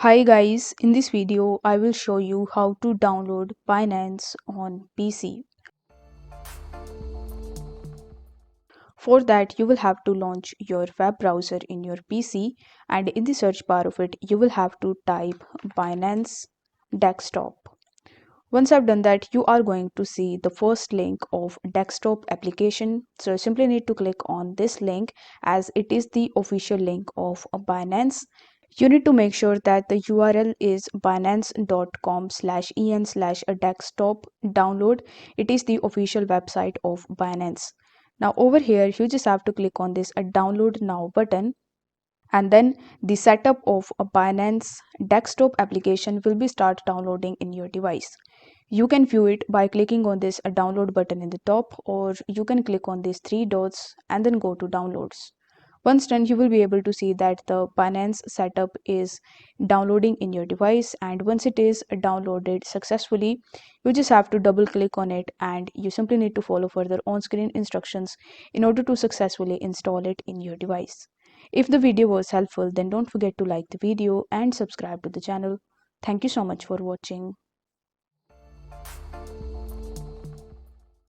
Hi guys, in this video I will show you how to download Binance on PC. For that you will have to launch your web browser in your PC, and in the search bar of it you will have to type Binance desktop. Once I've done that, you are going to see the first link of desktop application. So you simply need to click on this link as it is the official link of Binance. You need to make sure that the URL is binance.com/en/desktop download. It is the official website of Binance. Now over here, you just have to click on this download now button, and then the setup of a Binance desktop application will be start downloading in your device. You can view it by clicking on this download button in the top, or you can click on these three dots and then go to downloads. Once done, you will be able to see that the Binance setup is downloading in your device, and once it is downloaded successfully, you just have to double click on it and you simply need to follow further on-screen instructions in order to successfully install it in your device. If the video was helpful, then don't forget to like the video and subscribe to the channel. Thank you so much for watching.